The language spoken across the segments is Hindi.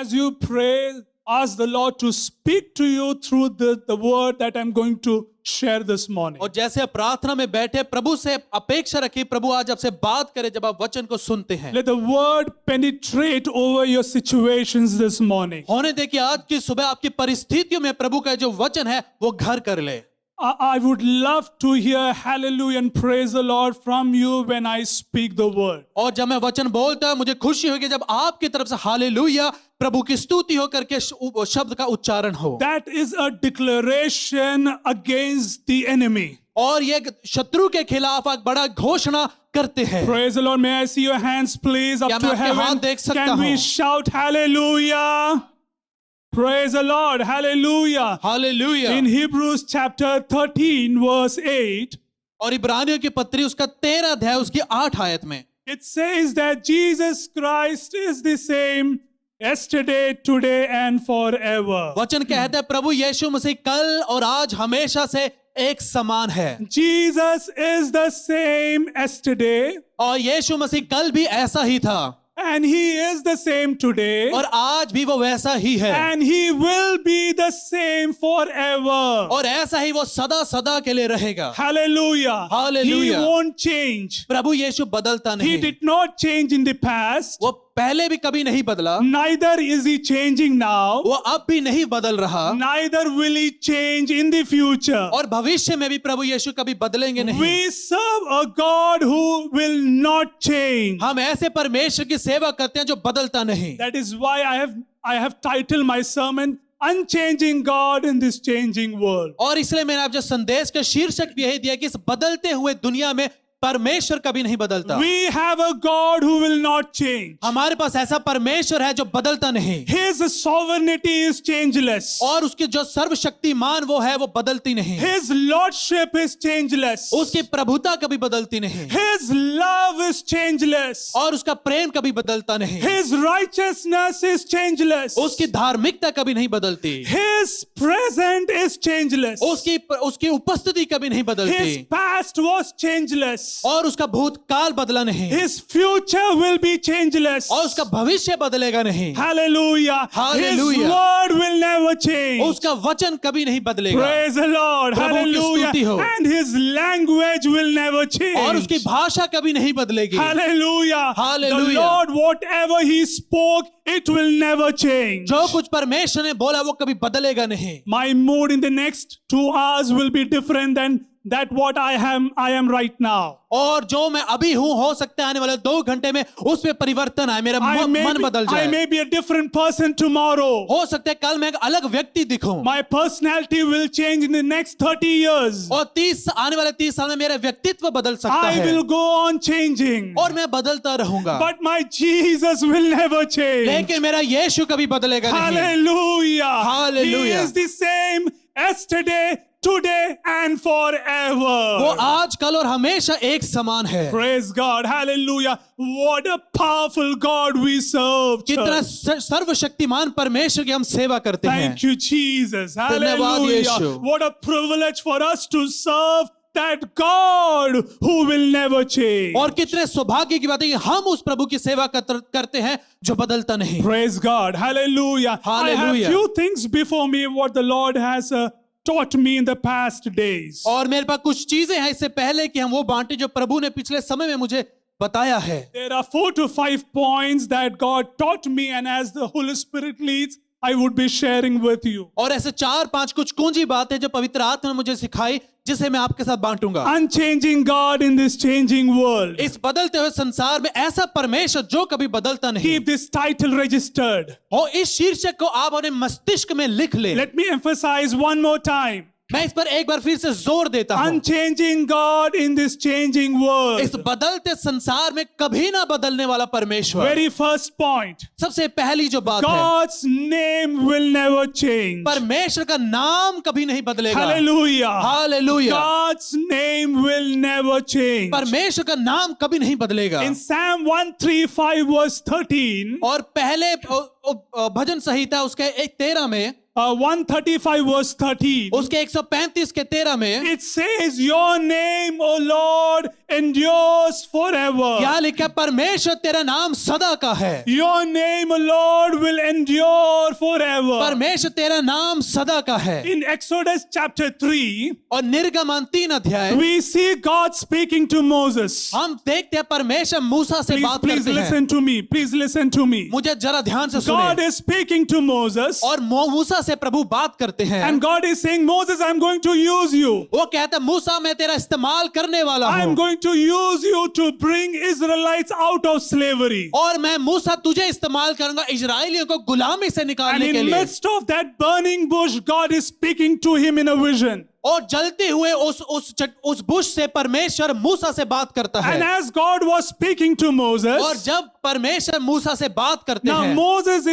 as you pray, ask the Lord to speak to you through the word that I'm going to share this morning. और जैसे आप प्रार्थना में बैठे प्रभु से अपेक्षा रखिए प्रभु आज आपसे बात करे जब आप वचन को सुनते हैं। Let the word penetrate over your situations this morning. होने दे कि आज की सुबह आपकी परिस्थितियों में प्रभु का जो वचन है वो घर कर ले। I would love to hear hallelujah and praise the Lord from you when I speak the word. और जब मैं वचन बोलता हूं मुझे खुशी होगी जब आपकी तरफ से हालेलुया प्रभु की स्तुति हो करके शब्द का उच्चारण हो। That is a declaration against the enemy. और ये शत्रु के खिलाफ एक बड़ा घोषणा करते हैं। Praise the Lord. May I see your hands please up क्या मैं to आपके heaven? हाथ देख सकता Can we हूं? shout hallelujah? Praise the Lord. Hallelujah. Hallelujah. In Hebrews chapter 13 verse 8, और इब्रानियों की पत्री उसका 13 अध्याय उसकी 8 आयत में it says that Jesus Christ is the same yesterday, today and forever. वचन कहता है प्रभु यीशु मसीह कल और आज हमेशा से एक समान है। Jesus is the same yesterday और यीशु मसीह कल भी ऐसा ही था and he is the same today और आज भी वो वैसा ही है and he will be the same forever. और ऐसा ही वो सदा सदा के लिए रहेगा। Hallelujah. Hallelujah. He won't change. प्रभु यीशु बदलता He नहीं। did not change in the past. वो पहले भी कभी नहीं बदला, Neither is he changing now. वो अब भी नहीं बदल रहा Neither will he change in the future. और भविष्य में भी प्रभु यीशु कभी बदलेंगे नहीं। We serve a God who will not change. हम ऐसे परमेश्वर की सेवा करते हैं जो बदलता नहीं। That is why I have titled my sermon Unchanging God in this changing world. और इसलिए मैंने आप जो संदेश का शीर्षक भी यही दिया कि इस बदलते हुए दुनिया में परमेश्वर कभी नहीं बदलता। We have a God who will not change. हमारे पास ऐसा परमेश्वर है जो बदलता नहीं His sovereignty is changeless. और उसकी जो सर्वशक्तिमान वो है वो बदलती नहीं। His lordship is changeless. उसकी प्रभुता कभी बदलती नहीं His love is changeless. और उसका प्रेम कभी बदलता नहीं। His righteousness is changeless. उसकी धार्मिकता कभी नहीं बदलती। His present is changeless. उसकी उपस्थिति कभी नहीं बदलती His past was changeless. और उसका भूतकाल बदला नहीं His future will be changeless. और उसका भविष्य बदलेगा नहीं। Hallelujah. Hallelujah. His word will never change. उसका वचन कभी नहीं बदलेगा Praise the Lord. प्रभु की Hallelujah. स्तुति हो। And his language will never change. और उसकी भाषा कभी नहीं बदलेगी। Hallelujah. Hallelujah. The Lord, whatever he spoke, it will never change. जो कुछ परमेश्वर ने बोला वो कभी बदलेगा नहीं। My mood in the next 2 hours will be different than that what I am right now. और जो मैं अभी हूं हो सकता है आने वाले 2 घंटे में उसमें परिवर्तन आए, मेरा मन बदल I जाए। may be a different person tomorrow. हो सकता है कल मैं एक अलग व्यक्ति दिखूं My personality will change in the next 30 years. और आने वाले 30 साल में मेरा व्यक्तित्व बदल सकता I है will go on changing. और मैं बदलता रहूंगा। But my Jesus will never change. लेकिन मेरा यीशु कभी बदलेगा नहीं। Hallelujah. Hallelujah. He is the same yesterday, today and वो forever. आज कल और हमेशा एक समान है। Praise God. Hallelujah. What a powerful God we serve. कितना church. सर्वशक्तिमान परमेश्वर की हम सेवा करते हैं। Thank you, Jesus. धन्यवाद, Hallelujah. Yeshu. What a privilege for us to serve that God who will never change. और कितने सौभाग्य की बात है कि हम उस प्रभु की सेवा करते हैं जो बदलता नहीं। Praise God. Hallelujah. I have Hallelujah. few things before me what the Lord has taught me in the past days. और मेरे पास कुछ चीजें हैं इससे पहले कि हम वो बांटे जो प्रभु ने पिछले समय में मुझे बताया है। There are 4 to 5 points that God taught me, and as the Holy Spirit leads, I would be sharing with you. और ऐसे 4-5 कुछ कुंजी बातें जो पवित्र आत्मा ने मुझे सिखाई जिसे मैं आपके साथ बांटूंगा। Unchanging God in this changing world. इस बदलते हुए संसार में ऐसा परमेश्वर जो कभी बदलता नहीं। Keep this title registered. और इस शीर्षक को आप अपने मस्तिष्क में लिख ले। Let me emphasize one more time. मैं इस पर एक बार फिर से जोर देता हूं। Unchanging God in this changing world. इस बदलते संसार में कभी ना बदलने वाला परमेश्वर। Very first point. सबसे पहली जो बात है God's name will never change. परमेश्वर का नाम कभी नहीं बदलेगा। Hallelujah. Hallelujah. God's name will never change. परमेश्वर का नाम कभी नहीं बदलेगा। In Psalm 135 verse 13, और पहले भजन संहिता उसके 13 में 135 verse 13. उसके 135 के 13 में It says, your name, O Lord, endures forever. यहाँ लिखा परमेश्वर तेरा नाम सदा का है। Your name, O Lord, will endure forever. परमेश्वर तेरा नाम सदा का है। In Exodus chapter 3, और निर्गमन 3 अध्याय we see God speaking to Moses. हम देखते हैं परमेश्वर मूसा से बात Please करते हैं। listen to me. Please listen to me. मुझे जरा ध्यान से God सुने। is speaking to Moses. और मूसा से प्रभु बात करते हैं। And God is saying, Moses, I'm going to use you. वो कहता है मूसा मैं तेरा इस्तेमाल करने वाला I'm हूँ going to use you to bring Israelites out of slavery. और मैं मूसा तुझे इस्तेमाल करूंगा इजराइलियों को गुलामी से And निकालने in के लिए। midst of that burning bush, God is speaking to him in a vision. और जलते हुए उस बुश से परमेश्वर मूसा से बात करता And है। as God was speaking to और Moses, जब परमेश्वर मूसा से बात करते now हैं Moses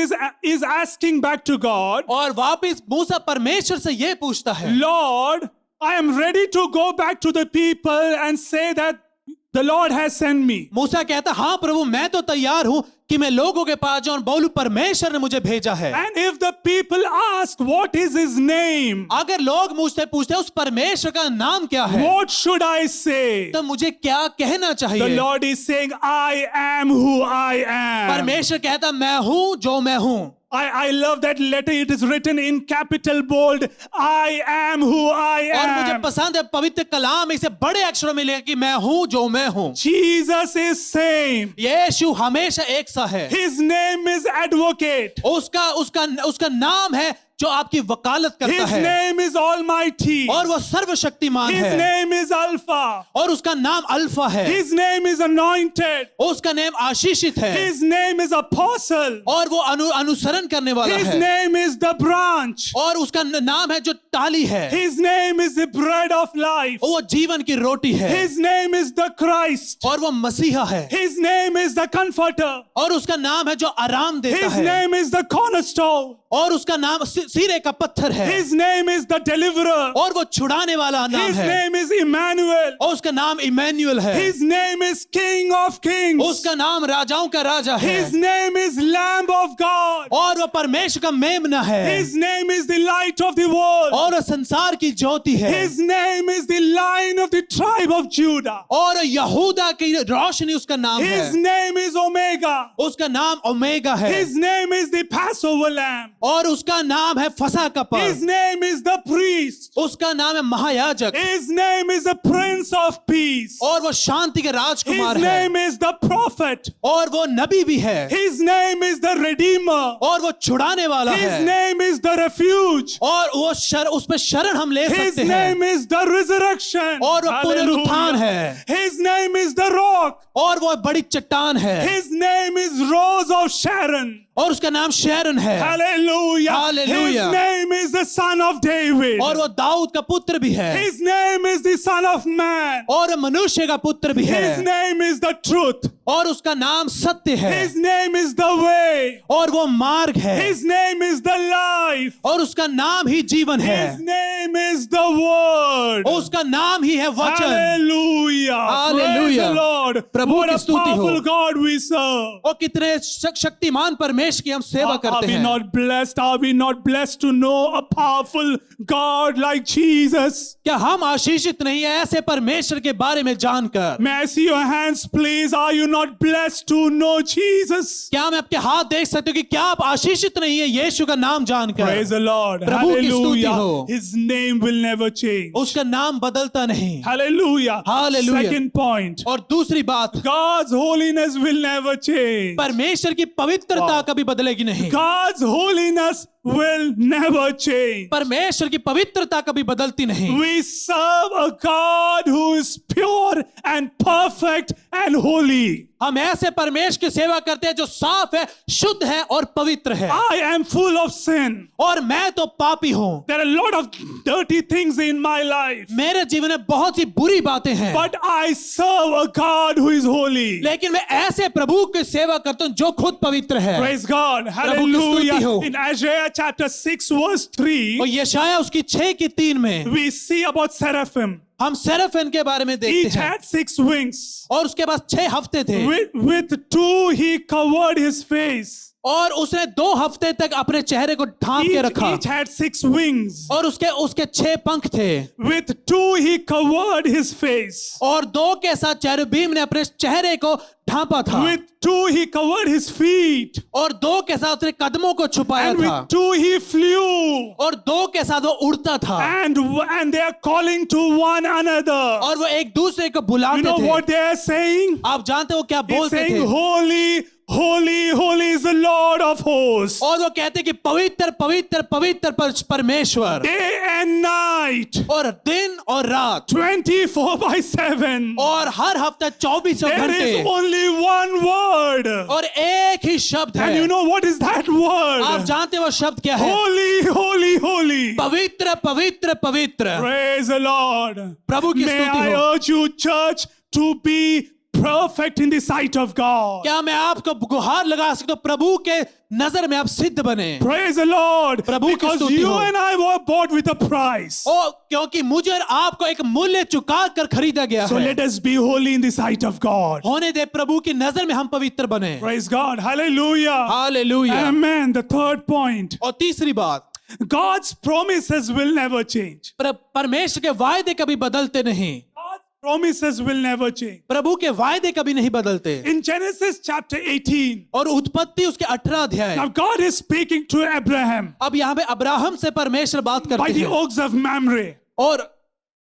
is asking back to God, और वापस मूसा परमेश्वर से ये पूछता है, Lord, I am ready to go back to the people and say that the Lord has sent me. मूसा कहता हाँ प्रभु मैं तो तैयार हूँ कि मैं लोगों के पास जाऊं और बोलूं परमेश्वर ने मुझे भेजा है। And if the people ask, what is his name? अगर लोग मुझसे पूछते हैं उस परमेश्वर का नाम क्या है, What should I say? तो मुझे क्या कहना The चाहिए? Lord is saying, I am who I am. परमेश्वर कहता मैं हूं जो मैं हूं। I love that letter. It is written in capital bold. I am who I और मुझे am. पसंद है पवित्र कलाम इसे बड़े अक्षरों में लिखा कि मैं हूं जो मैं हूं। Jesus is same. यीशु हमेशा एक सा है। His name is advocate. उसका नाम है जो आपकी वकालत करता His है name is almighty. और वो सर्वशक्तिमान His है name is Alpha. और उसका नाम अल्फा है। His name is anointed. उसका नाम आशीषित है His name is apostle. और वो अनुसरण करने वाला His है name is the branch. और उसका नाम है जो टाली है। His name is the bread of life. वो जीवन की रोटी है His name is the Christ. और वो मसीहा है His name is the comforter. और उसका नाम है जो आराम देता His है name is the cornerstone. और उसका नाम सिरे का पत्थर है His name is the deliverer. और वो छुड़ाने वाला नाम His है name is Emmanuel. और उसका नाम इमैनुअल है। His name is King of Kings. उसका नाम राजाओं का राजा है His name is Lamb of God. और वो परमेश्वर का मेमना है His name is the light of the world. और वो संसार की ज्योति है His name is the Lion of the tribe of Judah. और यहूदा की रोशनी उसका नाम His है। name is Omega. उसका नाम ओमेगा है His name is the Passover Lamb. और उसका नाम है फसह का His पर्व। name is the priest. उसका नाम है महायाजक His name is the Prince of Peace. और वो शांति के His राजकुमार है name is the prophet. और वो नबी भी है His name is the Redeemer. और वो छुड़ाने वाला His है name is the refuge. और वो उस पे शरण हम ले His सकते हैं name is the resurrection. और वो पुनरुत्थान Hallelujah. है His name is the rock. और वो बड़ी चट्टान है His name is Rose of Sharon. और उसका नाम शैरन है Hallelujah. Hallelujah. His name is the Son of David. और वो दाऊद का पुत्र भी है His name is the Son of Man. और मनुष्य का पुत्र भी है His name is the truth. और उसका नाम सत्य है His name is the way. और वो मार्ग है His name is the life. और उसका नाम ही जीवन है His name is the word. और उसका नाम ही है वचन। Hallelujah. Praise Hallelujah. the Lord. Prabhu What की a स्तुति हो। powerful God we serve. और कितने शक्तिमान परमेश्वर की हम सेवा Are करते we हैं। not blessed? Are we not blessed to know a powerful God like Jesus? क्या हम आशीषित नहीं है ऐसे परमेश्वर के बारे में जानकर? May I see your hands, please? Are you not blessed to know Jesus? क्या मैं आपके हाथ देख सकती हूँ कि क्या आप आशीषित नहीं है यीशु का नाम जानकर? Praise the Lord. प्रभु की स्तुति Hallelujah. हो। His name will never change. उसका नाम बदलता नहीं। Hallelujah. Hallelujah. Second point. और दूसरी बात, God's holiness will never change. परमेश्वर की पवित्रता कभी बदलेगी नहीं। God's holiness will never change. परमेश्वर की पवित्रता कभी बदलती नहीं। We serve a God who is pure and perfect and holy. हम ऐसे परमेश्वर की सेवा करते हैं जो साफ है, शुद्ध है और पवित्र है। I am full of sin. और मैं तो पापी हूँ। There are a lot of dirty things in my life. मेरे जीवन में बहुत सी बुरी बातें हैं। But I serve a God who is holy. लेकिन मैं ऐसे प्रभु की सेवा करता हूँ जो खुद पवित्र है। Praise God. प्रभु की स्तुति Hallelujah. हो। In Isaiah chapter 6 verse 3, और यशाया उसकी 6:3 में we see about seraphim. हम सेराफिन के बारे में देखते Each हैं had 6 wings. और उसके पास 6 हफ्ते थे। With 2 he covered his face. और उसने 2 हफ्ते तक अपने चेहरे को ढांप के रखा Each had 6 wings. और उसके 6 पंख थे With 2 he covered his face. और 2 के साथ चेरुबीम ने अपने चेहरे को ढांपा था With 2 he covered his feet. और 2 के साथ उसने कदमों को छुपाया And था with 2 he flew. और 2 के साथ वो उड़ता था And they are calling to one another. और वो एक दूसरे को You बुलाते know थे what they are saying? आप जानते हो क्या It's बोलते saying, थे holy, holy, holy is the Lord of hosts. और वो कहते कि पवित्र पवित्र पवित्र परमेश्वर Day and night. और दिन और रात 24/7. और हर हफ्ते 24 There घंटे is only one word. और एक ही शब्द And है you know what is that आप word? जानते हो वो शब्द क्या है Holy, holy, holy. पवित्र पवित्र पवित्र Praise the Lord. प्रभु की May स्तुति I हो urge you, church, to be perfect in the sight of God. क्या मैं आपको गुहार लगा सकता हूँ प्रभु के नजर में आप सिद्ध बने Praise the Lord. प्रभु की Because स्तुति you हो। and I were bought with a price. ओ क्योंकि मुझे और आपको एक मूल्य चुका कर खरीदा गया So है let us be holy in the sight of God. होने दे प्रभु की नजर में हम पवित्र बने Praise God. Hallelujah. Hallelujah Amen. The third point. और तीसरी बात God's promises will never change. परमेश्वर के वायदे कभी बदलते नहीं God's promises will never change. प्रभु के वायदे कभी नहीं बदलते In Genesis chapter 18, और उत्पत्ति उसके 18 अध्याय now God is speaking to Abraham अब यहाँ पे अब्राहम से परमेश्वर बात by करते the हैं oaks of Mamre. और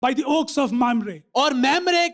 By the oaks of Mamre. और मैमरे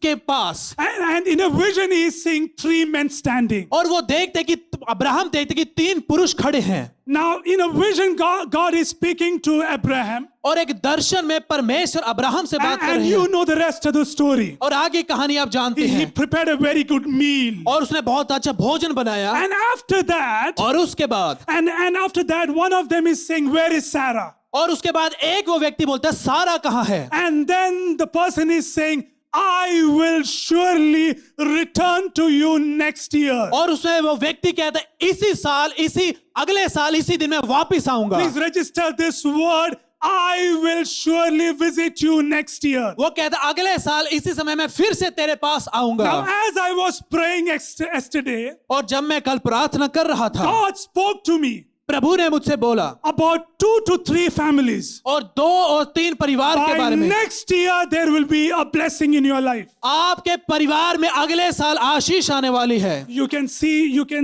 के पास And in a vision, he is seeing 3 men standing. और वो देखते कि अब्राहम देखते कि 3 पुरुष खड़े हैं Now, in a vision, God is speaking to Abraham. और एक दर्शन में परमेश्वर अब्राहम से बात कर And रहे you हैं know the rest of the story. और आगे कहानी आप जानते He हैं prepared a very good meal. और उसने बहुत अच्छा भोजन बनाया And after that, और उसके बाद and after that, one of them is saying, where is Sarah? और उसके बाद एक वो व्यक्ति बोलता है सारा कहाँ है And then the person is saying, I will surely return to you next year. और उसमें वो व्यक्ति कहता है इसी साल इसी अगले साल इसी दिन में वापस आऊंगा Please register this word. I will surely visit you next year. वो कहता है अगले साल इसी समय मैं फिर से तेरे पास आऊंगा Now, as I was praying yesterday, और जब मैं कल प्रार्थना कर रहा था God spoke to me प्रभु ने मुझसे बोला about 2 to 3 families. और 2 और 3 परिवार के By बारे में next year, there will be a blessing in your life. आपके परिवार में अगले साल आशीष आने वाली है You can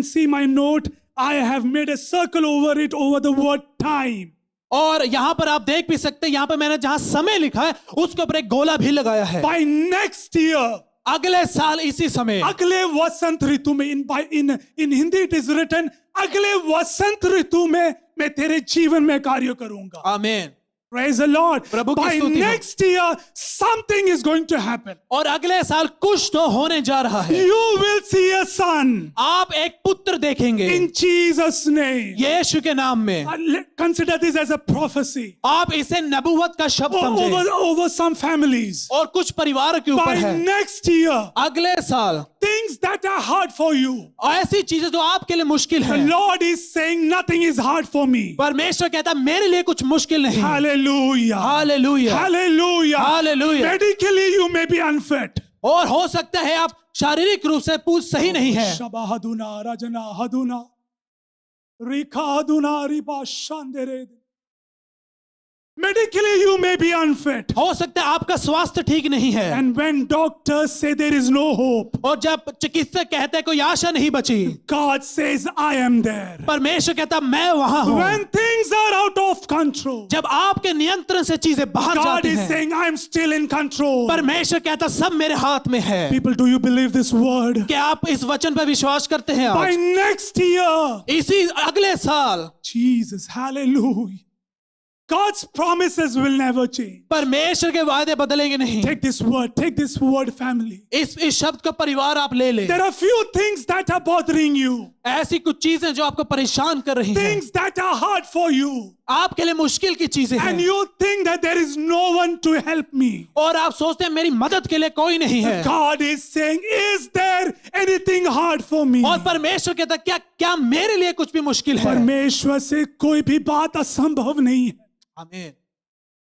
see my note. I have made a circle over it over the word time. और यहाँ पर आप देख भी सकते हैं यहाँ पर मैंने जहां समय लिखा है उसके ऊपर एक गोला भी लगाया है By next year, अगले साल इसी समय अगले वसंत ऋतु में in Hindi it is written, अगले वसंत ऋतु में मैं तेरे जीवन में कार्य करूंगा. आमीन Praise the Lord. प्रभु की By स्तुति हो। next year, something is going to happen. और अगले साल कुछ तो होने जा रहा है You will see a son आप एक पुत्र देखेंगे in Jesus' name. यीशु के नाम में Consider this as a prophecy आप इसे नबुवत का शब्द समझें over some families. और कुछ परिवारों के ऊपर By है next year, अगले साल things that are hard for you, और ऐसी चीजें जो आपके लिए मुश्किल the है Lord is saying nothing is hard for me. परमेश्वर कहता है मेरे लिए कुछ मुश्किल नहीं Hallelujah. Hallelujah Hallelujah. Hallelujah Medically, you may be unfit. और हो सकता है आप शारीरिक रूप से पूछ सही नहीं है Shabahaduna, Rajana, Haduna, Rika Haduna, Riba Shandere. Medically, you may be unfit. हो सकता है आपका स्वास्थ्य ठीक नहीं है And when doctors say there is no hope, और जब चिकित्सक कहते हैं कोई आशा नहीं बची God says, I am there. परमेश्वर कहता मैं वहां हूं When things are out of control, जब आपके नियंत्रण से चीजें बाहर God जाती is हैं saying, I am still in control. परमेश्वर कहता सब मेरे हाथ में है People, do you believe this word? क्या आप इस वचन पर विश्वास करते हैं By आज next year, इसी अगले साल Jesus, hallelujah. God's promises will never change. परमेश्वर के वायदे बदलेंगे नहीं Take this word, family. इस शब्द को परिवार आप ले लें There are few things that are bothering you, ऐसी कुछ चीजें जो आपको परेशान कर रही हैं things that are hard for you, आपके लिए मुश्किल की चीजें and हैं you think that there is no one to help me. और आप सोचते हैं मेरी मदद के लिए कोई नहीं है God is saying, is there anything hard for me? और परमेश्वर कहता क्या मेरे लिए कुछ भी मुश्किल है परमेश्वर से कोई भी बात असंभव नहीं है. आमीन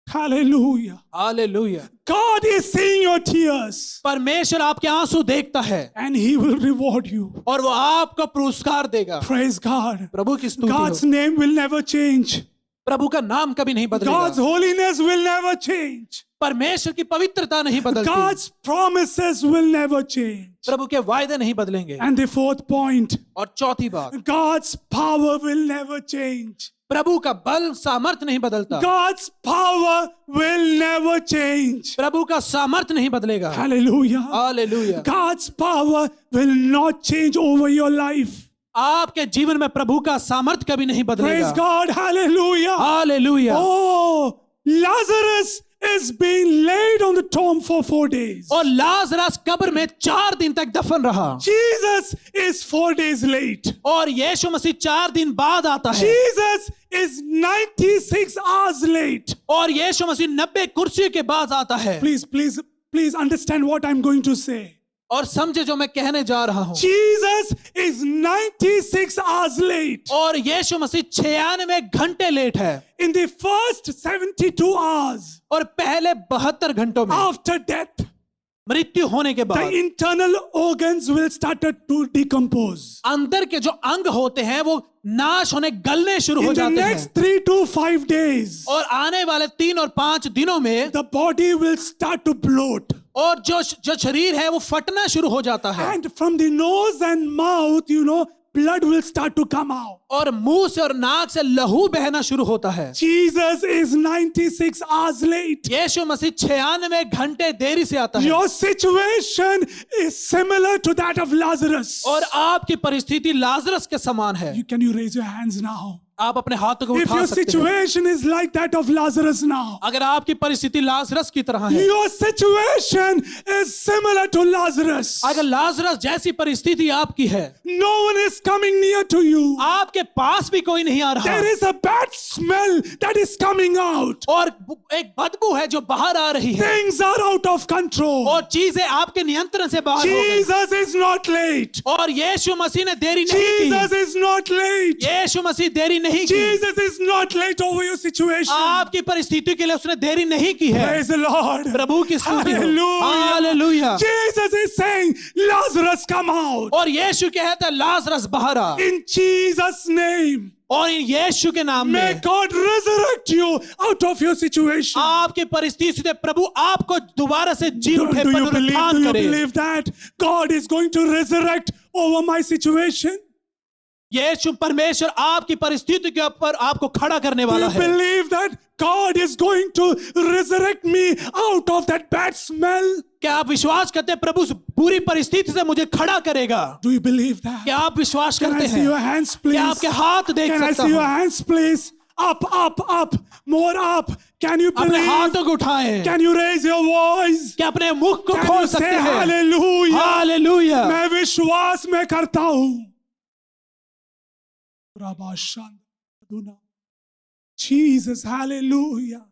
Hallelujah. Hallelujah. God is seeing your tears परमेश्वर आपके आंसू देखता है and He will reward you. और वो आपको पुरस्कार देगा। Praise God. प्रभु की स्तुति God's हो। name will never change. प्रभु का नाम कभी नहीं God's बदलेगा। holiness will never change. परमेश्वर की पवित्रता नहीं बदलती। God's promises will never change. प्रभु के वायदे नहीं बदलेंगे। And the fourth point, और चौथी बात, God's power will never change. प्रभु का बल सामर्थ नहीं बदलता। God's power will never change. प्रभु का सामर्थ नहीं बदलेगा। Hallelujah. Hallelujah. God's power will not change over your life. आपके जीवन में प्रभु का सामर्थ कभी नहीं Praise बदलेगा। God. Hallelujah. Hallelujah. Oh, Lazarus is being laid on the tomb for 4 days. और लाजरस कब्र में 4 दिन तक दफन रहा। Jesus is 4 days late. और यीशु मसीह 4 दिन बाद आता है। Jesus is 96 hours late. और यीशु मसीह 90 कुर्सी के बाद आता है। Please understand what I'm going to say. और समझे जो मैं कहने जा रहा हूं। Jesus is 96 hours late. और यीशु मसीह 96 घंटे लेट है। In the first 72 hours और पहले 72 घंटों में after death, मृत्यु होने के the बाद internal organs will start to decompose. अंदर के जो अंग होते हैं वो नाश होने गलने शुरू हो In the जाते हैं। next 3 to 5 days, और आने वाले 3 और 5 दिनों में the body will start to bloat. और जो शरीर है वो फटना शुरू हो जाता है। And from the nose and mouth, blood will start to come out. और मुंह से और नाक से लहू बहना शुरू होता है। Jesus is 96 hours late. यीशु मसीह 96 घंटे देरी से आता है। Your situation is similar to that of Lazarus. और आपकी परिस्थिति लाजरस के समान है। Can you raise your hands now? आप अपने हाथों को If उठा your सकते हैं। situation is like that of Lazarus now, अगर आपकी परिस्थिति लाजरस की तरह है, your situation is similar to Lazarus. अगर लाजरस जैसी परिस्थिति आपकी है, No one is coming near to you. आपके पास भी कोई नहीं आ रहा। There is a bad smell that is coming out. और एक बदबू है जो बाहर आ रही है। Things are out of control. और चीजें आपके नियंत्रण से बाहर हो गई। Jesus is not late. और यीशु मसीह ने देरी नहीं Jesus की। is not late. यीशु मसीह देरी नहीं की। Jesus is not late over your situation. आपकी परिस्थिति के लिए उसने देरी नहीं की है। Praise the Lord. प्रभु की स्तुति हो। Hallelujah. Hallelujah. Jesus is saying, Lazarus, come out. और यीशु कहता है लाजरस बाहर आ। In Jesus' name. और इन यीशु के नाम May में God resurrect you out of your situation. आपकी परिस्थिति से प्रभु आपको दोबारा से जी उठे Do you पुनरुत्थान करे। believe that God is going to resurrect over my situation? यीशु परमेश्वर आपकी परिस्थिति के ऊपर आपको खड़ा करने Do वाला you है। believe that God is going to resurrect me out of that bad smell? क्या आप विश्वास करते हैं प्रभु उस बुरी परिस्थिति से मुझे खड़ा करेगा? Do you believe that? क्या आप विश्वास Can करते I see your हैं? hands, please? क्या आपके हाथ देख Can I सकता see your हूँ? hands, please? Up, more up. Can you अपने believe? हाथों को उठाएं। Can you raise your voice? क्या अपने मुख को Can खोल you सकते say हैं? hallelujah? हालेलुया। मैं विश्वास में करता हूँ। Jesus, hallelujah.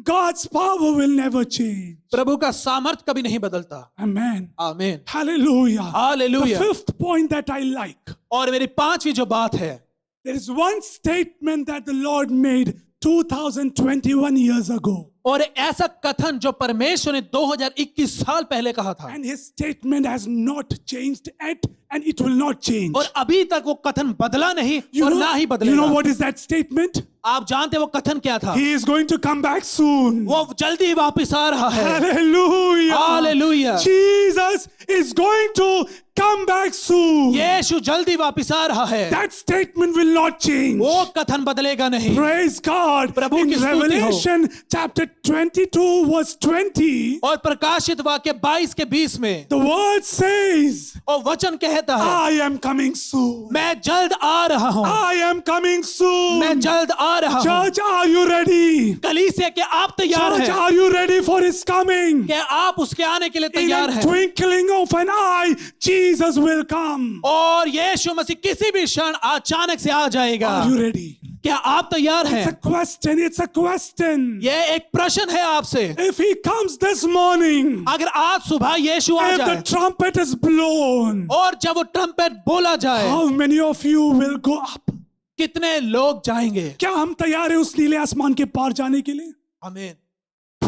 God's power will never change. प्रभु का सामर्थ कभी नहीं बदलता। Amen. आमीन। Hallelujah. The hallelujah. fifth point that I like. और मेरी 5वीं जो बात है, There is one statement that the Lord made 2021 years ago. और ऐसा कथन जो परमेश्वर ने 2021 साल पहले कहा था, And his statement has not changed yet and it will not change. और अभी तक वो कथन बदला नहीं और ना ही You know बदलेगा। what is that statement? आप जानते वो कथन क्या था? He is going to come back soon. वो जल्दी ही वापस आ रहा है। Hallelujah. Hallelujah. Jesus is going to come back soon. यीशु जल्दी वापस आ रहा है। That statement will not change. वो कथन बदलेगा नहीं। Praise God. प्रभु In की स्तुति हो। Revelation chapter 22 verse 20, और प्रकाशित वाक्य 22 के 20 में the word says, और वचन कहता है, I am coming soon. मैं जल्द आ रहा हूँ। I am coming soon. मैं जल्द आ रहा हूँ। Church, are you ready? कलीसिया के आप तैयार Church, हैं? are you ready for his coming? क्या आप उसके आने के लिए In तैयार a हैं? twinkling of an eye, Jesus will come. और यीशु मसीह किसी भी क्षण अचानक से आ जाएगा। Are you ready? क्या आप तैयार It's a हैं? question. It's a question. ये एक प्रश्न है आपसे। If he comes this morning, अगर आज सुबह यीशु आ if the जाए trumpet is blown, और जब वो ट्रम्पेट बोला जाए, how many of you will go up? कितने लोग जाएंगे? क्या हम तैयार हैं उस नीले आसमान के पार जाने के लिए? आमीन।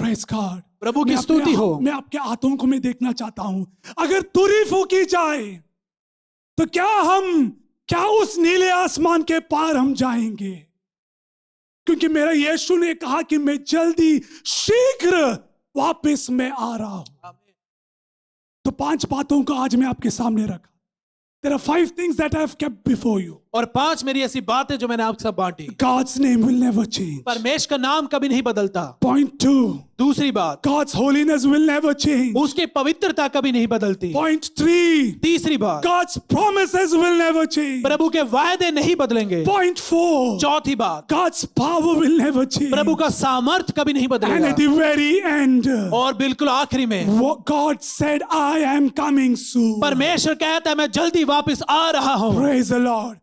Praise God. प्रभु की स्तुति हो। मैं आपके हाथों को मैं देखना चाहता हूं। अगर तुरी फूकी जाए तो क्या उस नीले आसमान के पार हम जाएंगे? क्योंकि मेरा यीशु ने कहा कि मैं जल्दी शीघ्र वापस मैं आ रहा हूं। तो 5 बातों को आज मैं आपके सामने रखा। There are 5 things that I have kept before you. और 5 मेरी ऐसी बातें जो मैंने आपके साथ बांटी। God's name will never change. परमेश्वर का नाम कभी नहीं बदलता। Point 2. दूसरी बात, God's holiness will never change. उसकी पवित्रता कभी नहीं बदलती। Point 3. तीसरी बात, God's promises will never change. प्रभु के वायदे नहीं बदलेंगे। Point 4. चौथी बात, God's power will never change. प्रभु का सामर्थ कभी नहीं And बदलेगा। at the very end, और बिल्कुल आखिरी में what God said, I am coming soon. परमेश्वर कहता है मैं जल्दी वापस आ रहा हूँ। Praise the Lord.